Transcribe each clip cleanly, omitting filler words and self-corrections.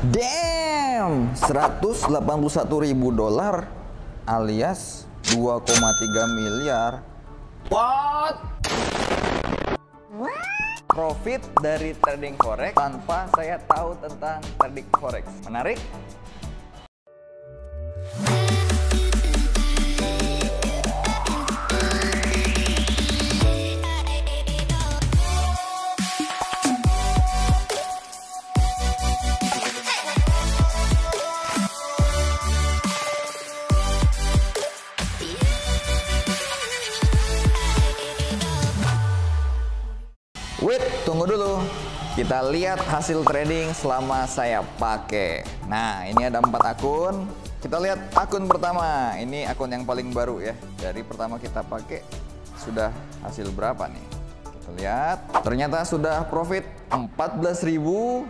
Damn, $181.000 alias 2,3 miliar. What? Profit dari trading forex tanpa saya tahu tentang trading forex. Menarik? Wait, tunggu dulu. Kita lihat hasil trading selama saya pakai. Nah, ini ada 4 akun. Kita lihat akun pertama. Ini akun yang paling baru ya. Dari pertama kita pakai sudah hasil berapa nih? Kita lihat. Ternyata sudah profit $14.579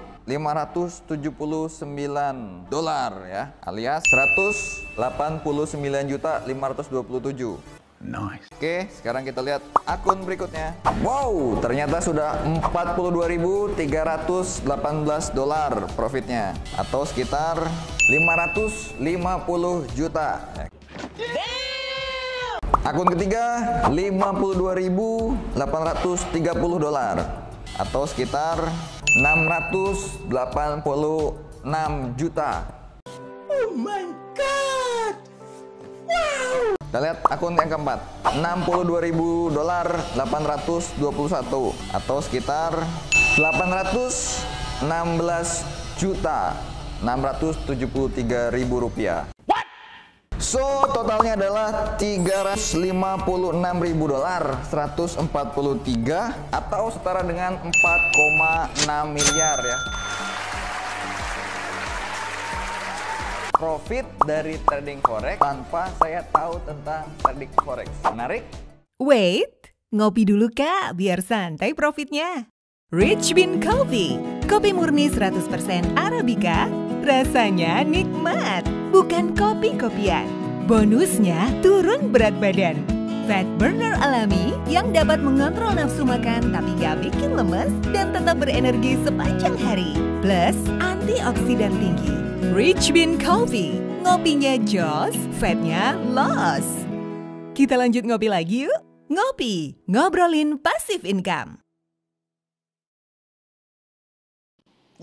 ya, alias 189.527. Nice. Oke, sekarang kita lihat akun berikutnya. Wow, ternyata sudah $42.318 profitnya, atau sekitar 550 juta. Akun ketiga $52.830 atau sekitar 686 juta. Oh my god. Wow. Kita lihat akun yang keempat, $62.821 atau sekitar 816 juta 673.000 rupiah. So, totalnya adalah $356.000, 143 atau setara dengan 4,6 miliar ya. Profit dari trading forex tanpa saya tahu tentang trading forex. Menarik? Wait, ngopi dulu kak, biar santai profitnya. Rich Bean Coffee, kopi murni 100% Arabica, rasanya nikmat, bukan kopi-kopian. Bonusnya turun berat badan. Fat burner alami yang dapat mengontrol nafsu makan tapi gak bikin lemes dan tetap berenergi sepanjang hari. Plus antioksidan tinggi. Rich Bean Coffee, ngopinya jos, fatnya loss. Kita lanjut ngopi lagi yuk. Ngopi, ngobrolin passive income.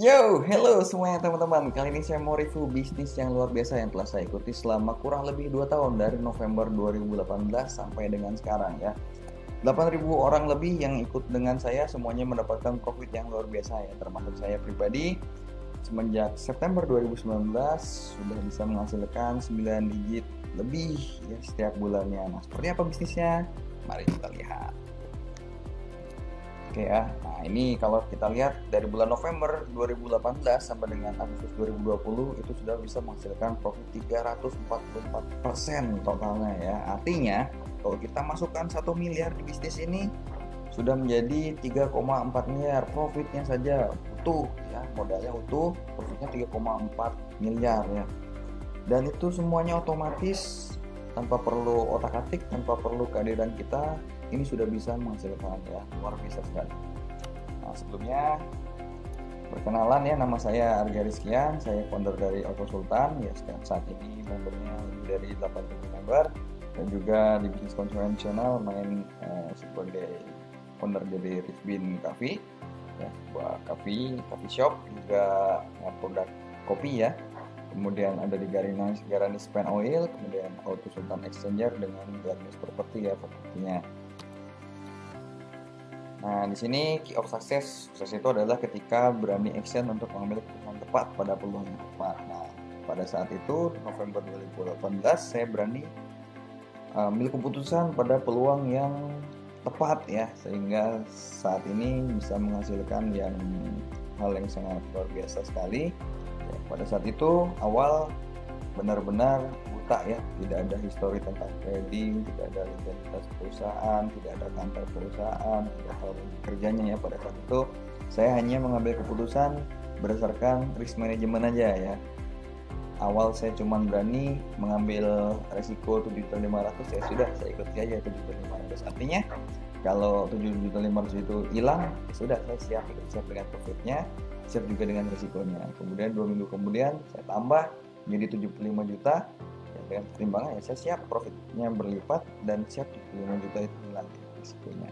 Yo, hello semuanya teman-teman. Kali ini saya mau review bisnis yang luar biasa yang telah saya ikuti selama kurang lebih 2 tahun dari November 2018 sampai dengan sekarang ya. 8.000 orang lebih yang ikut dengan saya semuanya mendapatkan profit yang luar biasa ya, termasuk saya pribadi. Semenjak September 2019 sudah bisa menghasilkan 9 digit lebih ya setiap bulannya. Nah, seperti apa bisnisnya? Mari kita lihat. Oke ya, nah ini kalau kita lihat dari bulan November 2018 sampai dengan Agustus 2020 itu sudah bisa menghasilkan profit 344% totalnya ya. Artinya kalau kita masukkan 1 miliar di bisnis ini sudah menjadi 3,4 miliar profitnya saja utuh ya, modalnya utuh, profitnya 3,4 miliar ya. Dan itu semuanya otomatis tanpa perlu otak-atik, tanpa perlu kehadiran kita, ini sudah bisa menghasilkan ya, luar biasa sekali. Nah, sebelumnya perkenalan ya, nama saya Arga Rizkian, saya founder dari Auto Sultan ya, saat ini membernya lebih dari 80 member, dan juga di bisnis konvensional main sebagai founder dari Rich Bean Coffee ya, sebuah coffee shop, juga produk kopi ya. Kemudian ada di Garanis Pen Oil, kemudian Auto Sultan Exchanger dengan Garanis Property ya, propertinya. Nah, di sini key of success itu adalah ketika berani action untuk mengambil keputusan tepat pada peluang yang tepat. Nah, pada saat itu November 2018 saya berani ambil keputusan pada peluang yang tepat ya, sehingga saat ini bisa menghasilkan hal yang sangat luar biasa sekali. Ya, pada saat itu awal benar-benar buta ya, tidak ada histori tentang trading, tidak ada legalitas perusahaan, tidak ada kantor perusahaan, tidak tahu kerjanya ya. Pada saat itu saya hanya mengambil keputusan berdasarkan risk management aja ya. Awal saya cuma berani mengambil resiko 7.500 ya sudah, saya ikuti aja 7.500. Artinya Kalau 7.500.000 itu hilang, ya sudah, saya siap dengan profitnya, siap juga dengan risikonya. Kemudian 2 minggu kemudian saya tambah menjadi 75 juta, ya dengan pertimbangan ya saya siap profitnya berlipat dan siap 75 juta itu hilang risikonya.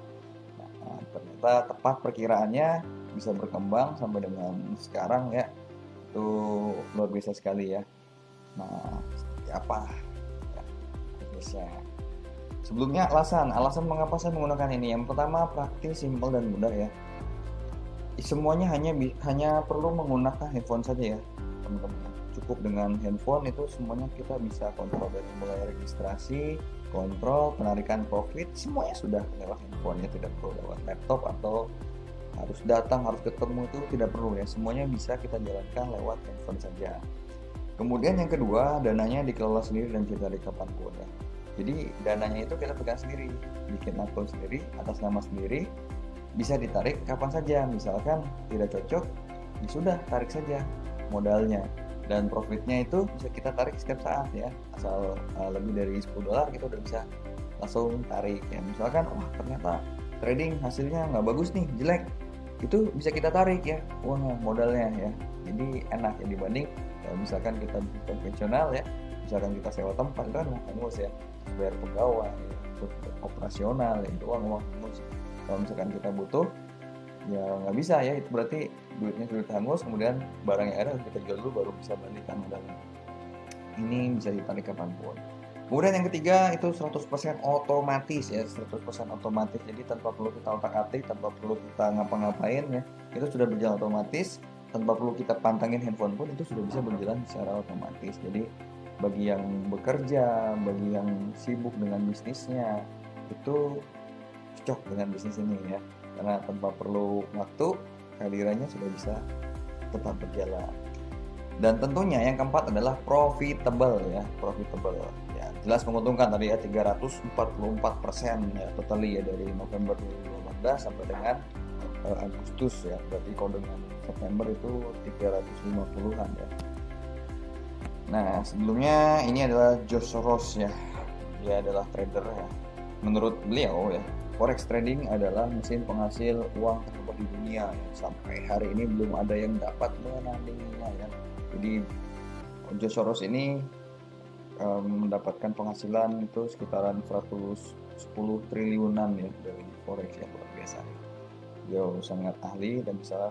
Nah, ternyata tepat perkiraannya bisa berkembang sampai dengan sekarang ya, itu luar biasa sekali ya. Nah, seperti apa ya, bisnisnya? Sebelumnya alasan mengapa saya menggunakan ini. Yang pertama praktis, simpel dan mudah ya. Semuanya hanya perlu menggunakan handphone saja ya, teman-teman. Cukup dengan handphone itu semuanya kita bisa kontrol, dari mulai registrasi, kontrol, penarikan profit, semuanya sudah lewat handphone ya, tidak perlu lewat laptop atau harus datang, harus ketemu, itu tidak perlu ya. Semuanya bisa kita jalankan lewat handphone saja. Kemudian yang kedua, dananya dikelola sendiri dan kita tarik kapanpun ya. Jadi dananya itu kita pegang sendiri, bikin akun sendiri, atas nama sendiri, bisa ditarik kapan saja. Misalkan tidak cocok, ya sudah tarik saja modalnya. Dan profitnya itu bisa kita tarik setiap saat ya, asal lebih dari $10 kita udah bisa langsung tarik ya. Misalkan wah ternyata trading hasilnya nggak bagus nih, jelek, itu bisa kita tarik ya uangnya, modalnya ya. Jadi enak ya dibanding ya, misalkan kita konvensional ya, misalkan kita sewa tempat kan hangus ya, bayar pegawai ya, operasional ya, itu uang hangus. Kalau misalkan kita butuh ya nggak bisa ya, itu berarti duitnya sudah hangus, kemudian barang yang ada kita jual dulu baru bisa balikan modalnya. Ini bisa ditarik kapanpun. Kemudian yang ketiga itu 100% otomatis ya, 100% otomatis. Jadi tanpa perlu kita otak-atik, tanpa perlu kita ngapa-ngapain ya, itu sudah berjalan otomatis. Tanpa perlu kita pantangin handphone pun itu sudah bisa berjalan secara otomatis. Jadi bagi yang bekerja, bagi yang sibuk dengan bisnisnya, itu cocok dengan bisnis ini ya, karena tanpa perlu waktu, kehadirannya sudah bisa tetap berjalan. Dan tentunya yang keempat adalah profitable ya, ya, jelas menguntungkan tadi ya, 344% ya totally ya, dari November 2018 sampai dengan Agustus ya, berarti kalau dengan September itu 350-an ya. Nah sebelumnya ini adalah George Soros ya, dia adalah trader ya. Menurut beliau ya, forex trading adalah mesin penghasil uang terhebat di dunia ya. Sampai hari ini belum ada yang dapat menandinginya ya. Jadi George Soros ini mendapatkan penghasilan itu sekitaran 110 triliunan ya dari forex ya, luar biasa ya. Dia sangat ahli dan bisa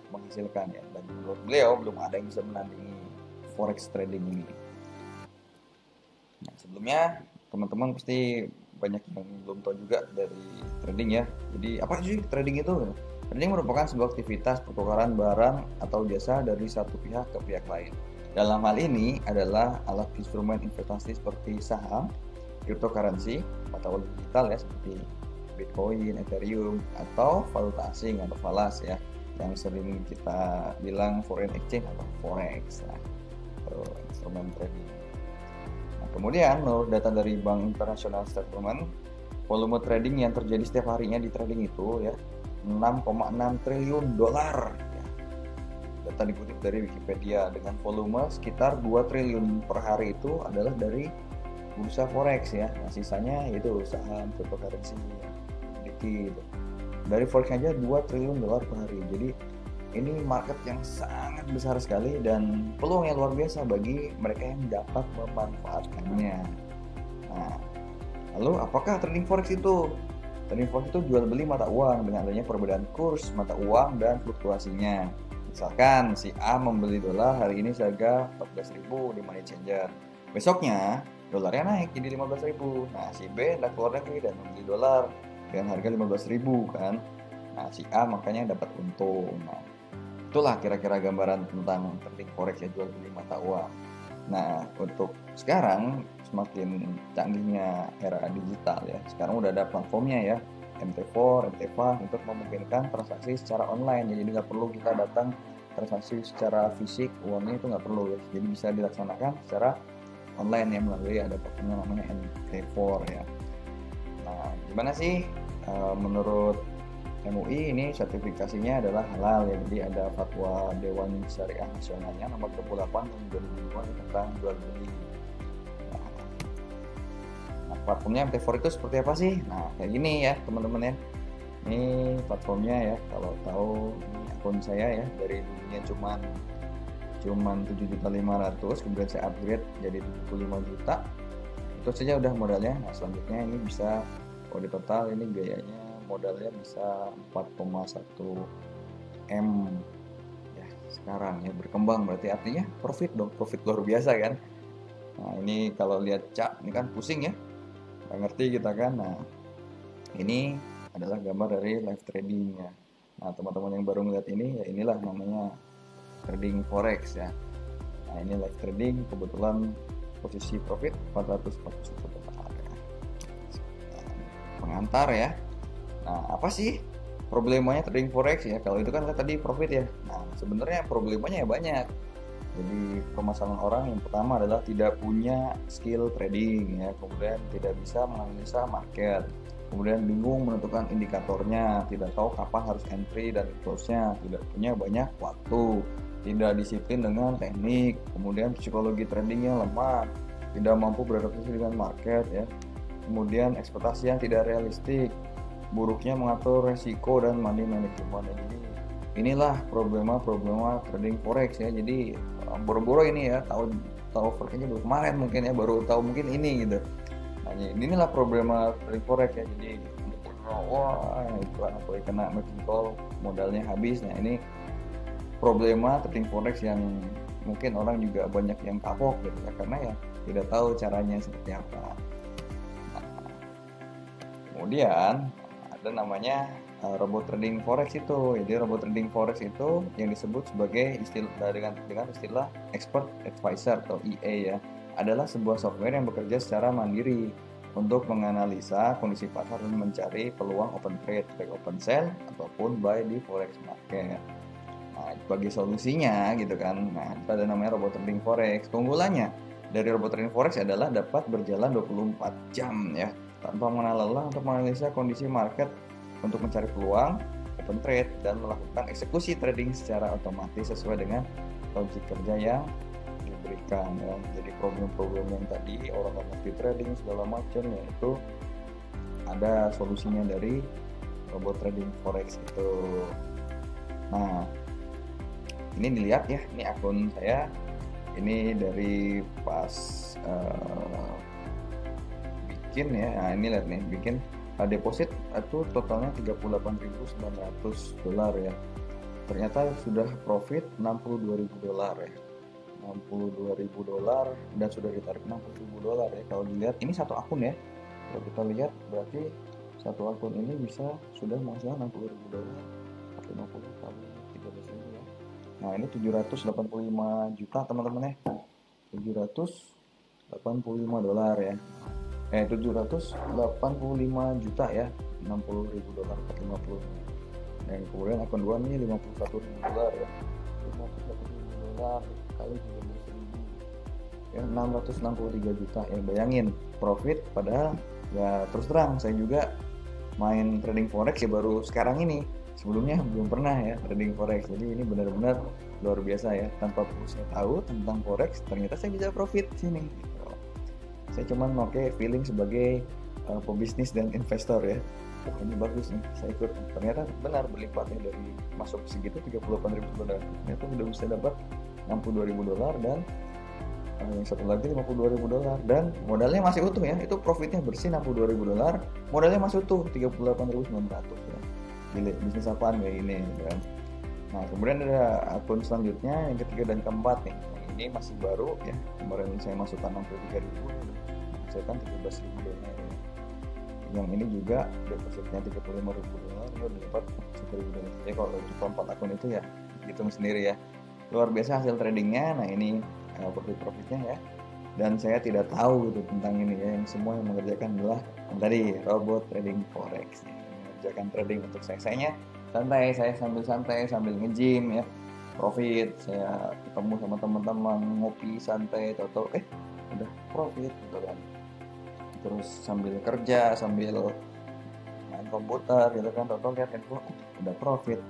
menghasilkan ya, dan menurut beliau belum ada yang bisa menandingi forex trading ini. Nah, sebelumnya teman-teman pasti banyak yang belum tahu juga dari trading ya. Jadi apa sih trading itu? Trading merupakan sebuah aktivitas pertukaran barang atau jasa dari satu pihak ke pihak lain. Dalam hal ini adalah alat instrumen investasi seperti saham, cryptocurrency, mata uang digital ya seperti Bitcoin, Ethereum, atau valuta asing atau falas ya, yang sering kita bilang foreign exchange atau forex. Nah, instrumen trading. Nah, kemudian menurut data dari Bank International Settlement, volume trading yang terjadi setiap harinya di trading itu ya 6,6 triliun dolar. Ya. Data dikutip dari Wikipedia, dengan volume sekitar 2 triliun per hari itu adalah dari bursa forex ya. Nah, sisanya itu saham, cryptocurrency, gitu. Dari forex aja 2 triliun dolar per hari. Jadi ini market yang sangat besar sekali dan peluang yang luar biasa bagi mereka yang dapat memanfaatkannya. Nah, lalu apakah trading forex itu? Trading forex itu jual beli mata uang dengan adanya perbedaan kurs mata uang dan fluktuasinya. Misalkan si A membeli dolar hari ini seharga 14.000 di money changer. Besoknya dolarnya naik jadi 15.000. Nah, si B hendak keluar negeri dan membeli dolar dengan harga 15.000 kan. Nah, si A makanya dapat untung. Nah, itulah kira-kira gambaran tentang trading forex ya, jual beli mata uang. Nah, untuk sekarang semakin canggihnya era digital ya. Sekarang udah ada platformnya ya, MT4, MT5 untuk memungkinkan transaksi secara online. Jadi nggak perlu kita datang transaksi secara fisik, uangnya itu nggak perlu ya. Jadi bisa dilaksanakan secara online ya melalui ada platformnya namanya MT4 ya. Nah, gimana sih menurut MUI ini sertifikasinya adalah halal ya. Jadi ada fatwa Dewan Syariah Nasionalnya nomor 28 tahun 2002 tentang jual beli. Nah, platformnya MT4 itu seperti apa sih? Nah, kayak gini ya teman-teman ya. Ini platformnya ya, kalau tahu ini akun saya ya, dari dulunya cuman 7.500.000, kemudian saya upgrade jadi 75 juta. Itu saja udah modalnya. Nah, selanjutnya ini bisa kalau di total ini biayanya modalnya bisa 4,1 M ya sekarang ya, berkembang berarti artinya profit dong, profit luar biasa kan. Nah, ini kalau lihat chart ini kan pusing ya, nggak ngerti kita kan. Nah, ini adalah gambar dari live trading ya. Nah, teman-teman yang baru melihat ini ya, inilah namanya trading forex ya. Nah, ini live trading, kebetulan posisi profit 441 dolar ya. Pengantar ya. Nah, apa sih problemanya trading forex ya? Kalau itu kan tadi profit ya. Nah, sebenarnya problemanya ya banyak. Jadi permasalahan orang yang pertama adalah tidak punya skill trading ya, kemudian tidak bisa menganalisa market, kemudian bingung menentukan indikatornya, tidak tahu kapan harus entry dan close-nya, tidak punya banyak waktu, tidak disiplin dengan teknik, kemudian psikologi tradingnya lemah, tidak mampu beradaptasi dengan market ya, kemudian ekspektasi yang tidak realistik, buruknya mengatur resiko dan money management. Jadi inilah problema trading forex ya. Jadi boro-boro ini ya, tahu forecastnya baru kemarin mungkin ya, baru tahu mungkin ini gitu. Nah, inilah problema trading forex ya. Jadi wah itu apalagi kena margin call modalnya habis. Nah, ini problema trading forex yang mungkin orang juga banyak yang kapok gitu ya, karena ya tidak tahu caranya seperti apa. Nah, kemudian ada namanya robot trading forex itu. Jadi robot trading forex itu yang disebut sebagai dengan istilah expert advisor atau EA ya, adalah sebuah software yang bekerja secara mandiri untuk menganalisa kondisi pasar dan mencari peluang open trade, baik open sell ataupun buy di forex market. Nah, bagi solusinya gitu kan. Nah, itu ada namanya robot trading forex. Keunggulannya dari robot trading forex adalah dapat berjalan 24 jam ya, tanpa mengenal lelah untuk menganalisa kondisi market untuk mencari peluang open trade dan melakukan eksekusi trading secara otomatis sesuai dengan logik kerja yang diberikan ya. Jadi problem-problem yang tadi orang nggak ngerti trading segala macam ya, itu ada solusinya dari robot trading forex itu. Nah, ini dilihat ya, ini akun saya, ini dari pas bikin ya. Nah, ini lihat nih, bikin deposit itu totalnya 38.900 dolar ya. Ternyata sudah profit 62.000 dolar ya. 62.000 dolar dan sudah ditarik 60.000 dolar ya. Kalau dilihat ini satu akun ya. Kalau kita lihat berarti satu akun ini bisa sudah menghasilkan 60.000 dolar. 50 kali 13.000 ya. Nah, ini 785 juta teman-teman ya. 785 dolar ya. 785 juta ya, 60.000 dolar 450. Dan kemudian akun 2 ini 51.000 dolar ya, 51.000 dolar kali 13.000 ya, 663 juta ya. Bayangin profit, padahal ya terus terang saya juga main trading forex ya baru sekarang ini, sebelumnya belum pernah ya trading forex. Jadi ini benar-benar luar biasa ya, tanpa perlu saya tahu tentang forex ternyata saya bisa profit sini. Saya cuman pakai feeling sebagai pebisnis dan investor ya. Ini bagus nih, saya ikut. Ternyata benar berlipatnya, dari masuk segitu 38.000 dolar, ternyata udah bisa dapat 62.000 dolar dan yang satu lagi 52.000 dolar, dan modalnya masih utuh ya. Itu profitnya bersih 62.000 dolar, modalnya masih utuh 38.900 ya. Gila, bisnis apaan kayak ini kan. Nah, kemudian ada akun selanjutnya yang ketiga dan keempat nih. Ini masih baru ya, kemarin saya masukkan 63.000, saya kan 13.000 dolar ya. Yang ini juga depositnya 35.000 dolar, udah dapat 1.000 dolar. Ya kalau itu keempat akun itu ya hitung sendiri ya, luar biasa hasil tradingnya. Nah, ini profitnya ya, dan saya tidak tahu gitu tentang ini ya. Yang semua yang mengerjakan adalah yang tadi robot trading forex ya, mengerjakan trading untuk saya santai, saya sambil nge-gym ya, profit. Saya ketemu sama teman-teman ngopi santai, tahu udah profit gitu kan. Terus sambil kerja, sambil main komputer gitu kan, tahu lihat handphone udah profit.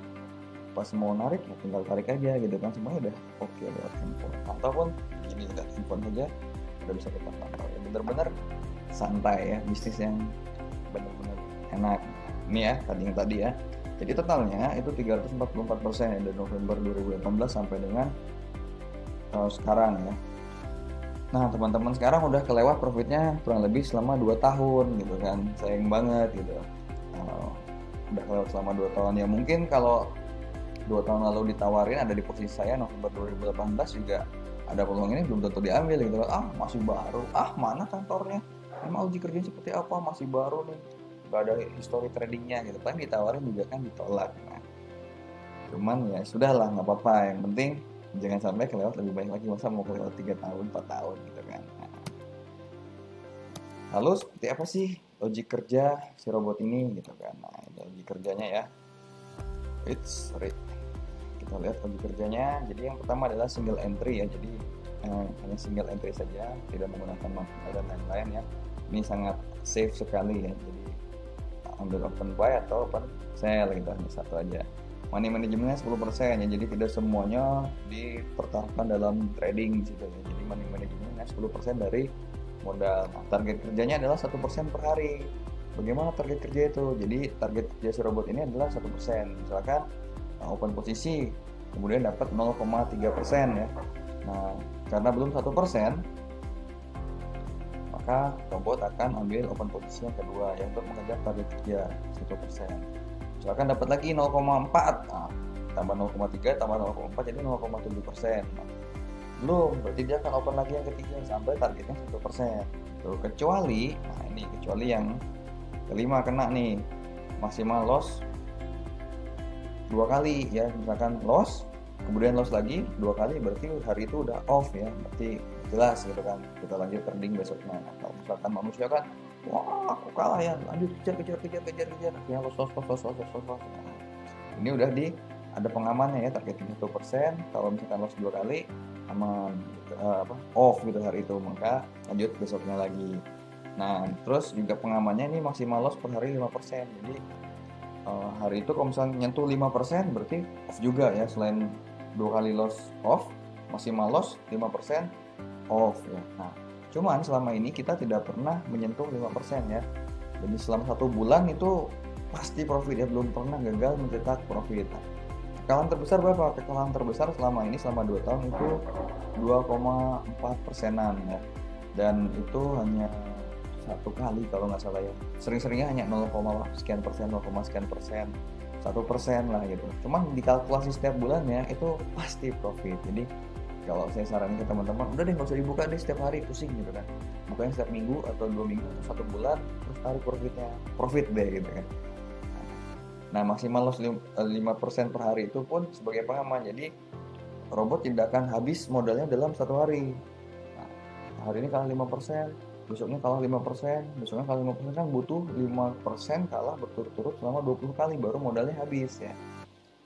Pas mau narik ya tinggal tarik aja gitu kan, semuanya udah oke lewat handphone. Ataupun ini lihat handphone aja udah bisa kita pantau ya. Bener-bener santai ya, bisnis yang benar-benar enak. Ini ya tadi ya. Jadi totalnya itu 344% ya dari November 2018 sampai dengan sekarang ya. Nah teman-teman sekarang udah kelewat profitnya kurang lebih selama 2 tahun gitu kan, sayang banget gitu. Udah kelewat selama 2 tahun ya, mungkin kalau 2 tahun lalu ditawarin ada di posisi saya November 2018 juga ada peluang ini belum tentu diambil gitu kan. Masih baru, mana kantornya, emang uji kerjanya seperti apa, masih baru nih, gak ada history tradingnya gitu, paling ditawarin juga kan ditolak. Nah, cuman ya sudahlah, nggak apa-apa, yang penting jangan sampai kelewat lebih baik lagi, masa mau kelewat 3 tahun 4 tahun gitu kan. Lalu seperti apa sih logik kerja si robot ini gitu kan. Nah ini logik kerjanya ya, kita lihat logik kerjanya. Jadi yang pertama adalah single entry ya, jadi hanya single entry saja, tidak menggunakan manual dan lain-lain ya. Ini sangat safe sekali ya, jadi ambil open buy atau open sell gitu, hanya satu aja. Money manajemennya 10% ya, jadi tidak semuanya dipertaruhkan dalam trading gitu ya. Jadi money manajemennya 10% dari modal. Nah, target kerjanya adalah 1% per hari. Bagaimana target kerja itu? Jadi target kerja si robot ini adalah 1%. Misalkan open posisi, kemudian dapat 0,3% ya. Nah, karena belum 1%, maka robot akan ambil open posisi yang kedua yang untuk mengejar target kerja 1%. Misalkan dapat lagi 0,4, tambah 0,3 tambah 0,4 jadi 0,7%. Nah, belum, berarti dia akan open lagi yang ketiga sampai targetnya 1%. Kecuali yang kelima kena nih, maksimal loss 2 kali ya. Misalkan loss, kemudian loss lagi 2 kali, berarti hari itu udah off ya, berarti jelas gitu kan, kita lanjut trading besoknya. Atau misalkan manusia kan, wah aku kalah ya, lanjut kejar, ya loss. Nah, ini udah ada pengamannya ya, targetnya 1%. Kalau misalkan loss 2 kali aman off gitu hari itu, maka lanjut besoknya lagi. Nah terus juga pengamannya ini maksimal loss per hari 5%. Jadi hari itu kalau misalnya nyentuh 5% berarti off juga ya, selain 2 kali loss off, maksimal loss 5% off ya. Nah cuman selama ini kita tidak pernah menyentuh 5% ya, jadi selama 1 bulan itu pasti profit ya, belum pernah gagal mencetak profit. Kekalahan terbesar berapa? Kekalahan terbesar selama ini selama 2 tahun itu 2,4%-an ya, dan itu hanya 1 kali kalau nggak salah ya. Sering-seringnya hanya 0, sekian persen, 0, sekian persen, 1% lah gitu. Cuman dikalkulasi setiap bulannya itu pasti profit. Jadi kalau saya saranin ke teman-teman, udah deh nggak usah dibuka deh setiap hari, pusing gitu kan. Bukanya setiap minggu atau 2 minggu atau 1 bulan, terus tarik profit deh gitu kan. Nah maksimal loss 5% per hari itu pun sebagai pengaman. Jadi robot tidak akan habis modalnya dalam 1 hari. Nah, hari ini kalah 5%, besoknya kalah 5%, besoknya kalah 5%, kan butuh 5% kalah berturut-turut selama 20 kali baru modalnya habis ya.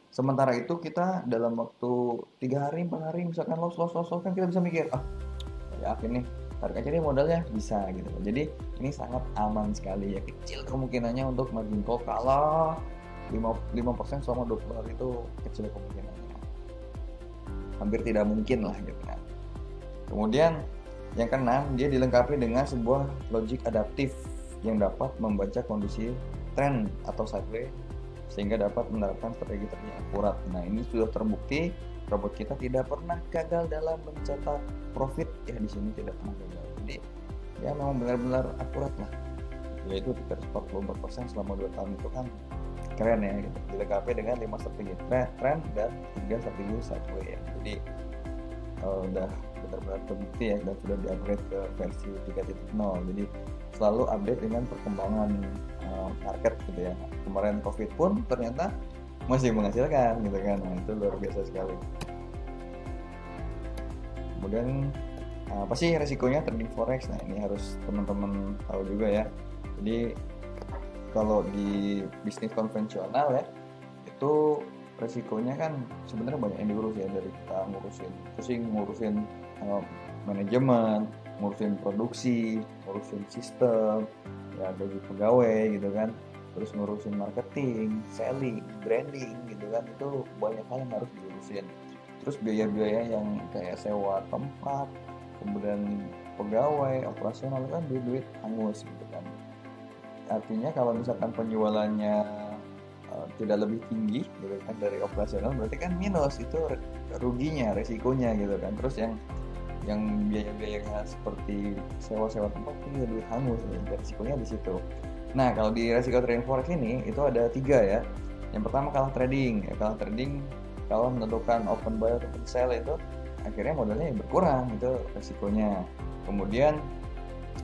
Sementara itu kita dalam waktu 3 hari, 4 hari misalkan loss kan kita bisa mikir, yakin nih, tarik aja nih modalnya, bisa gitu. Jadi ini sangat aman sekali ya, kecil kemungkinannya untuk margin call kalah 5% selama 20 hari itu kecil kemungkinannya, hampir tidak mungkin lah gitu kan. Kemudian yang keenam, dia dilengkapi dengan sebuah logik adaptif yang dapat membaca kondisi tren atau sideways sehingga dapat menerapkan strategi yang akurat. Nah ini sudah terbukti robot kita tidak pernah gagal dalam mencetak profit ya, di sini tidak pernah gagal. Jadi ya memang benar-benar akurat lah, yaitu 344% selama 2 tahun itu kan keren ya gitu. Dilengkapi dengan 5 strategi trend dan 3 strategi sideways ya. Jadi udah benar-benar terbukti ya, dan sudah di-upgrade ke versi 3.0. Jadi selalu update dengan perkembangan market gitu ya. Kemarin COVID pun ternyata masih menghasilkan gitu kan. Nah itu luar biasa sekali. Kemudian apa sih resikonya trading forex? Nah ini harus teman-teman tahu juga ya. Jadi kalau di bisnis konvensional ya, itu resikonya kan sebenarnya banyak yang diurus ya, dari kita ngurusin manajemen, ngurusin produksi, ngurusin sistem ya, gaji pegawai gitu kan, terus ngurusin marketing, selling, branding gitu kan, itu banyak hal yang harus diurusin. Terus biaya-biaya yang kayak sewa tempat, kemudian pegawai, operasional kan duit hangus gitu kan. Artinya kalau misalkan penjualannya tidak lebih tinggi gitu kan dari operasional, berarti kan minus, itu ruginya, resikonya gitu kan. Terus yang biaya-biayanya seperti sewa-sewa tempat itu duit hangus, ya, resikonya di situ. Nah, kalau di resiko trading forex ini itu ada 3 ya. Yang pertama kalah trading. Ya, kalah trading kalau menentukan open buy atau open sell itu akhirnya modalnya berkurang, itu resikonya. Kemudian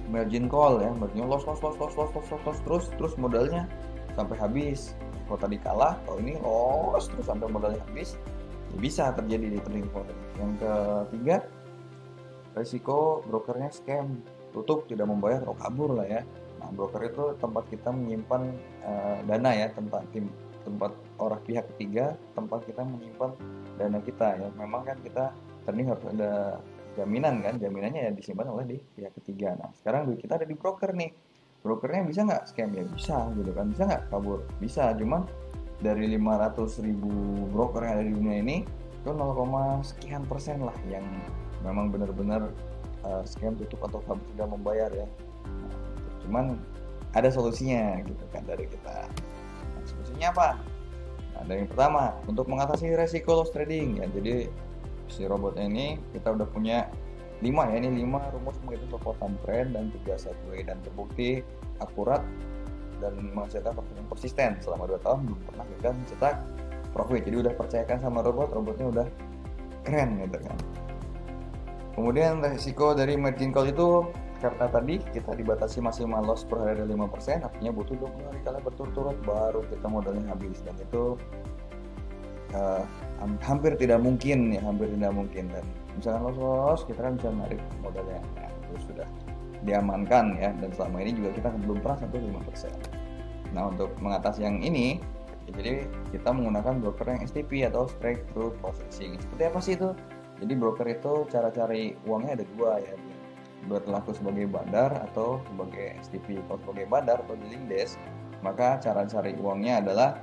margin call ya, margin loss terus modalnya sampai habis. Kalau tadi kalah, kalau ini loss terus sampai modalnya habis, ya bisa terjadi di trading forex. Yang ketiga, resiko brokernya scam, tutup tidak membayar atau kabur lah ya. Nah, broker itu tempat kita menyimpan dana ya, tempat orang pihak ketiga, tempat kita menyimpan dana kita ya. Memang kan kita trading harus ada jaminan kan, jaminannya ya disimpan oleh di pihak ketiga. Nah, sekarang duit kita ada di broker nih. Brokernya bisa nggak scam? Ya bisa gitu kan. Bisa nggak kabur? Bisa, cuman dari 500.000 broker yang ada di dunia ini itu 0, sekian persen lah yang memang benar-benar scam, tutup atau kabur tidak membayar ya. Nah, cuman ada solusinya gitu kan dari kita. Nah, solusinya apa? Nah, dari yang pertama, untuk mengatasi resiko loss trading ya. Jadi si robotnya ini kita udah punya 5 ya, ini 5 rumus menghitung kekuatan trend dan 3 sideway, dan terbukti akurat dan menghasilkan profit yang konsisten selama 2 tahun, belum pernah gagal mencetak profit. Jadi udah percayakan sama robotnya udah keren gitu kan. Kemudian resiko dari margin call itu karena tadi kita dibatasi maksimal loss per hari ada 5%, artinya butuh 20 hari kali berturut-turut baru kita modalnya habis, dan itu hampir tidak mungkin. Dan misalkan loss kita kan bisa narik modalnya ya, itu sudah diamankan ya, dan selama ini juga kita belum pernah sampai 5%. Nah, untuk mengatasi yang ini ya, jadi kita menggunakan broker yang STP atau straight through processing. Seperti apa sih itu? Jadi broker itu cara cari uangnya ada 2 ya, berlaku sebagai bandar atau sebagai STP. Kalau sebagai bandar atau dealing desk, maka cara cari uangnya adalah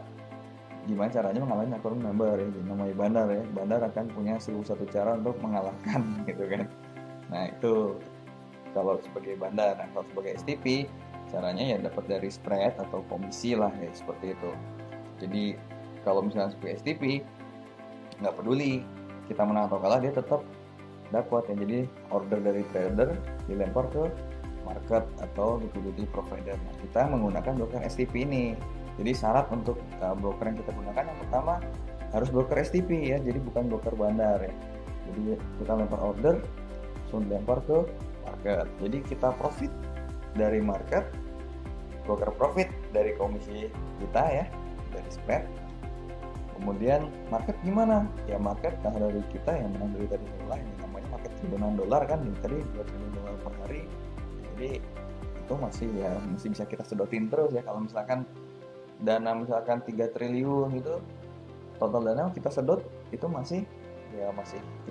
gimana caranya mengalahkan akun member ya, namanya bandar ya. Bandar akan punya 1001 cara untuk mengalahkan gitu kan. Nah, itu kalau sebagai bandar. Nah, kalau sebagai STP caranya ya dapat dari spread atau komisi lah ya, seperti itu. Jadi kalau misalnya sebagai STP nggak peduli kita menang atau kalah, dia tetap dapat ya. Jadi order dari trader dilempar ke market atau liquidity provider. Nah, kita menggunakan broker STP ini. Jadi syarat untuk broker yang kita gunakan yang pertama harus broker STP ya, jadi bukan broker bandar ya. Jadi kita lempar order, langsung lempar ke market. Jadi kita profit dari market, broker profit dari komisi kita ya, dari spread. Kemudian market gimana? Ya market kalah dari kita yang menang dari tadi lain. Namanya market triliunan dolar kan, tadi 2 triliun dolar per hari. Jadi itu masih bisa kita sedotin terus ya. Kalau misalkan dana misalkan 3 triliun gitu, total dana kita sedot itu masih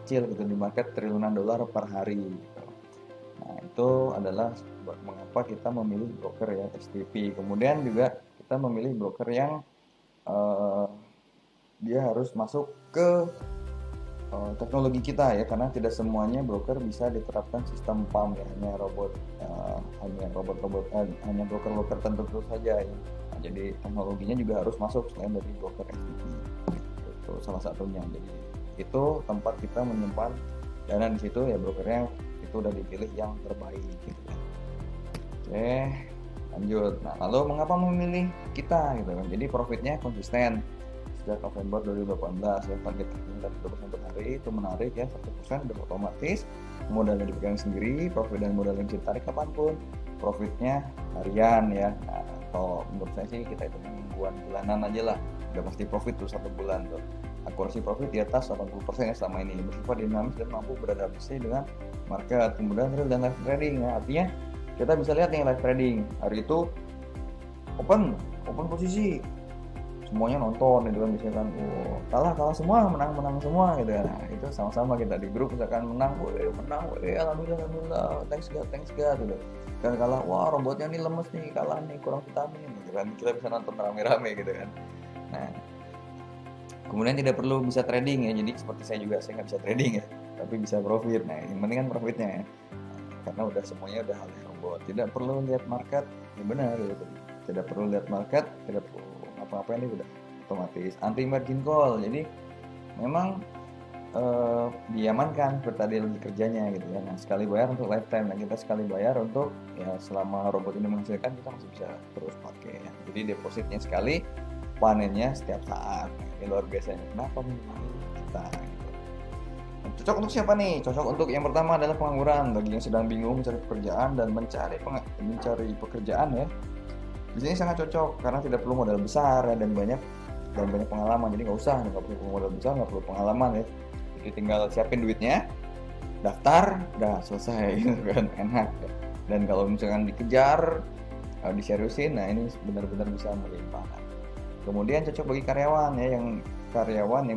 kecil gitu di market triliunan dolar per hari gitu. Nah, itu adalah mengapa kita memilih broker ya STP. Kemudian juga kita memilih broker yang dia harus masuk ke teknologi kita ya, karena tidak semuanya broker bisa diterapkan sistem PAM ya, hanya broker tertentu saja ya. Nah, jadi teknologinya juga harus masuk selain dari broker STP. Itu salah satunya. Jadi itu tempat kita menyimpan dana di situ ya, brokernya itu udah dipilih yang terbaik gitu ya. Oke, lanjut. Nah, lalu mengapa memilih kita gitu kan? Jadi profitnya konsisten. Sejak November 2018 ya, target dari 2% per hari itu menarik ya, 1% udah otomatis, modalnya dipegang sendiri, profit dan modal yang bisa ditarik kapanpun, profitnya harian ya. Nah, kalau menurut saya sih kita itu bulanan aja lah, udah pasti profit tuh 1 bulan tuh. Akurasi profit di atas 80% ya selama ini, bersifat dinamis dan mampu beradaptasi dengan market. Kemudian real dan live trading ya, artinya kita bisa lihat nih live trading hari itu open posisi, semuanya nonton gitu kan, misalkan kalah semua, menang semua gitu kan. Nah, itu sama-sama kita di grup misalkan menang alhamdulillah, thanks God gitu kan. Kalah, wah robotnya nih lemes nih, kalah nih, kurang vitamin gitu kan. Kita bisa nonton rame-rame gitu kan. Nah, kemudian tidak perlu bisa trading ya, jadi seperti saya nggak bisa trading ya, tapi bisa profit. Nah yang penting kan profitnya ya, karena udah semuanya udah hal yang robot, tidak perlu lihat market. Ya benar gitu, tidak perlu lihat market, tidak perlu apa-apa, ini udah otomatis anti margin call. Jadi memang diamankan seperti tadi lagi kerjanya gitu ya. Nah sekali bayar untuk lifetime, nah kita sekali bayar untuk ya selama robot ini menghasilkan, kita masih bisa terus pakai ya. Jadi depositnya sekali, panennya setiap saat. Nah, ini luar biasa. Kenapa memilih kita gitu. Nah, cocok untuk siapa nih? Cocok untuk yang pertama adalah pengangguran, bagi yang sedang bingung mencari pekerjaan dan mencari pekerjaan ya. Di sini sangat cocok karena tidak perlu modal besar ya, dan banyak pengalaman. Jadi nggak perlu modal besar, nggak perlu pengalaman ya. Jadi tinggal siapin duitnya, daftar, udah selesai gitu kan, enak ya. Dan kalau misalkan dikejar, diseriusin, nah ini benar-benar bisa melimpah. Kemudian cocok bagi karyawan ya, yang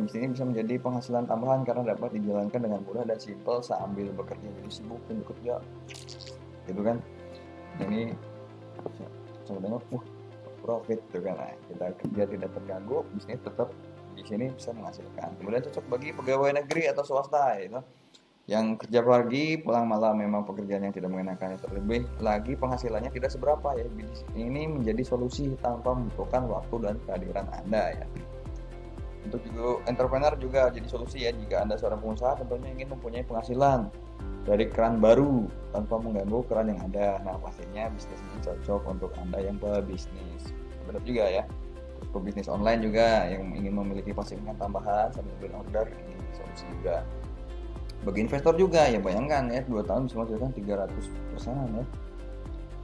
di sini bisa menjadi penghasilan tambahan karena dapat dijalankan dengan mudah dan simpel sambil bekerja. Jadi sibuk dan bekerja gitu kan. Nah, ini sebenarnya profit gitu kan. Nah, kita kerja tidak terganggu, bisnis tetap di sini bisa menghasilkan. Kemudian cocok bagi pegawai negeri atau swasta gitu, yang kerja pagi pulang malam, memang pekerjaan yang tidak mengenakan. Terlebih lagi penghasilannya tidak seberapa ya. Ini menjadi solusi tanpa membutuhkan waktu dan kehadiran Anda ya. Untuk juga entrepreneur juga jadi solusi ya, jika Anda seorang pengusaha tentunya ingin mempunyai penghasilan dari keran baru tanpa mengganggu keran yang ada. Nah pastinya bisnis ini cocok untuk Anda yang berbisnis. Benar juga ya. Bisnis online juga yang ingin memiliki pasifan tambahan sambil bikin order, ini solusi juga. Bagi investor juga ya, bayangkan ya 2 tahun bisa menghasilkan 300% ya.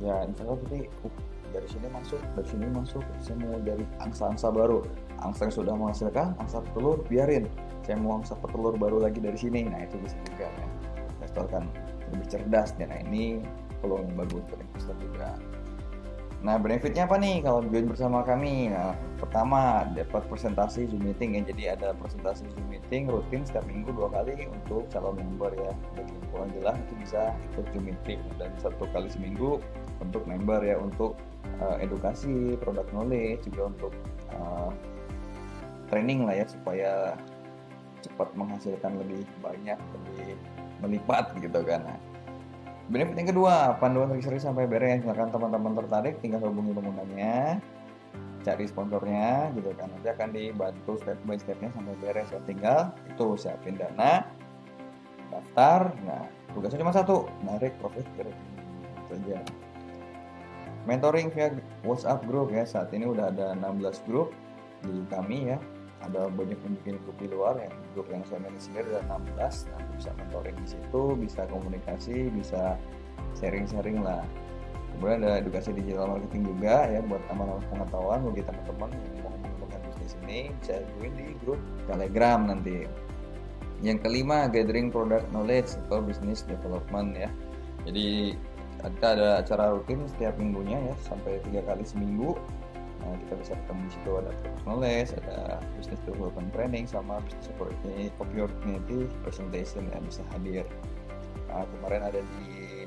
Ya investor berarti dari sini masuk, saya mau dari angsa-angsa baru, angsa yang sudah menghasilkan, angsa petelur biarin, saya mau angsa petelur baru lagi dari sini. Nah itu bisa juga ya, investor kan lebih cerdas ya. Nah ini peluang yang bagus untuk investor juga. Nah benefitnya apa nih kalau join bersama kami? Nah pertama dapat presentasi Zoom meeting ya, jadi ada presentasi Zoom meeting rutin setiap minggu 2 kali untuk calon member ya. Bagi yang kurang jelas itu bisa ikut Zoom meeting, dan 1 kali seminggu untuk member ya, untuk edukasi, product knowledge, juga untuk training lah ya, supaya cepat menghasilkan lebih banyak, lebih melipat gitu kan. Nah, benefit yang kedua, panduan registrasi sampai beres. Misalkan teman-teman tertarik, tinggal hubungi penggunanya, cari sponsornya gitu kan, nanti akan dibantu step by stepnya sampai beres ya. Tinggal itu siapin dana, daftar. Nah tugasnya cuma satu, narik profit ke rekening saja. Mentoring via WhatsApp group ya, saat ini udah ada 16 grup di kami ya. Ada banyak yang bikin grup di luar, yang grup yang saya manage sendiri ada 16. Nah bisa mentoring di situ, bisa komunikasi, bisa sharing-sharing lah. Kemudian ada edukasi digital marketing juga ya, buat aman-aman pengetahuan bagi teman-teman yang mau mengembangkan bisnis ini, bisa join di grup Telegram nanti. Yang kelima, gathering product knowledge atau business development ya. Jadi kita ada acara rutin setiap minggunya ya, sampai 3 kali seminggu. Nah, kita bisa ketemu di situ, ada product knowledge, ada business development training, sama business opportunity presentation ya, bisa hadir. Nah, kemarin ada di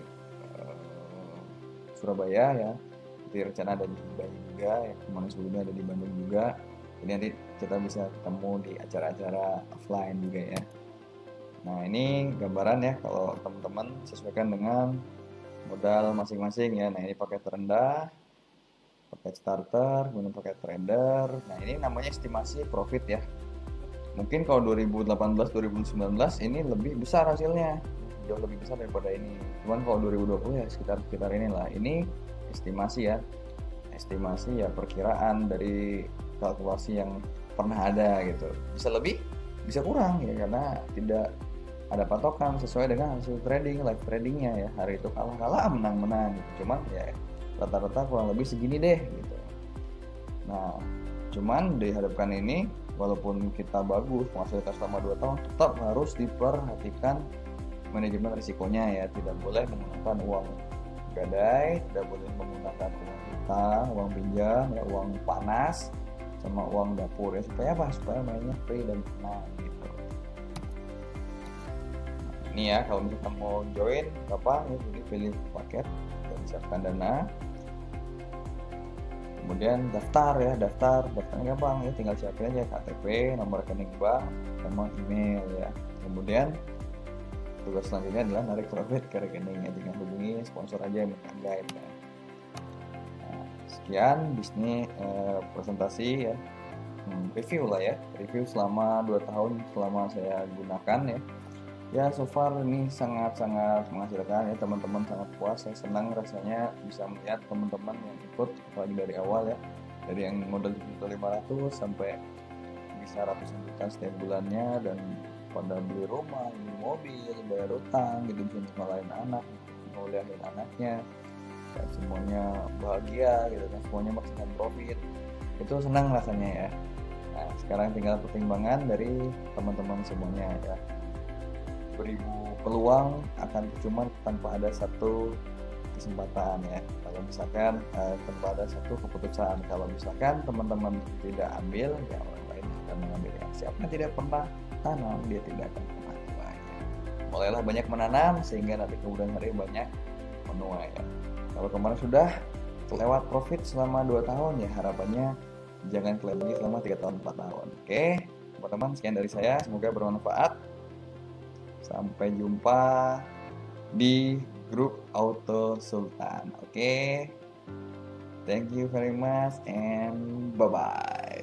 Surabaya ya, di rencana ada di Bandung juga ya, kemarin sebelumnya ada di Bandung juga. Jadi nanti kita bisa ketemu di acara-acara offline juga ya. Nah ini gambaran ya, kalau teman-teman sesuaikan dengan modal masing-masing ya. Nah ini paket terendah, paket starter, kemudian paket trader. Nah ini namanya estimasi profit ya. Mungkin kalau 2018-2019 ini lebih besar hasilnya, jauh lebih besar daripada ini. Cuman kalau 2020 ya sekitar inilah. Ini estimasi ya, perkiraan dari kalkulasi yang pernah ada gitu. Bisa lebih, bisa kurang ya, karena tidak ada patokan sesuai dengan hasil trading, live tradingnya ya. Hari itu kalah menang gitu. Cuman ya rata-rata kurang lebih segini deh gitu. Nah cuman dihadapkan ini, walaupun kita bagus menghasilkan selama 2 tahun, tetap harus diperhatikan manajemen risikonya ya. Tidak boleh menggunakan uang gadai, tidak boleh menggunakan uang hutang, uang pinjam ya, uang panas sama uang dapur ya. Supaya apa? Supaya mainnya free dan tenang gitu. Nah, ini ya, kalau misalkan mau join gampang ya, jadi pilih paket dan siapkan dana. Kemudian daftarnya gampang ya, tinggal siapin aja KTP, nomor rekening bank, sama email ya. Kemudian tugas selanjutnya adalah narik profit ke rekening ya, dengan hubungi sponsor aja yang minta guide ya. Nah, sekian bisnis presentasi ya, review lah ya, review selama 2 tahun selama saya gunakan ya. Ya so far ini sangat-sangat menghasilkan ya, teman-teman sangat puas. Saya senang rasanya bisa melihat teman-teman yang ikut apalagi dari awal ya, dari yang modal 7.500 sampai bisa ratusan juta setiap bulannya, dan pada beli rumah, beli mobil, bayar utang gitu, bisa nyekolahin anak, nguliahin anaknya, dan semuanya bahagia gitu kan, semuanya maksimal profit. Itu senang rasanya ya. Nah sekarang tinggal pertimbangan dari teman-teman semuanya ya. Beribu peluang akan percuma tanpa ada satu kesempatan ya. Kalau misalkan tanpa ada satu keputusan, kalau misalkan teman-teman tidak ambil ya, orang lain akan mengambil. Yang siapa tidak pernah tanam, dia tidak akan pernah tuai. Mulailah banyak menanam sehingga nanti kemudian hari banyak menuai ya. Kalau kemarin sudah kelewat profit selama 2 tahun ya, harapannya jangan kelewat lagi selama 3 tahun 4 tahun. Oke teman-teman, sekian dari saya, semoga bermanfaat. Sampai jumpa di grup Auto Sultan. Oke. Thank you very much and bye-bye.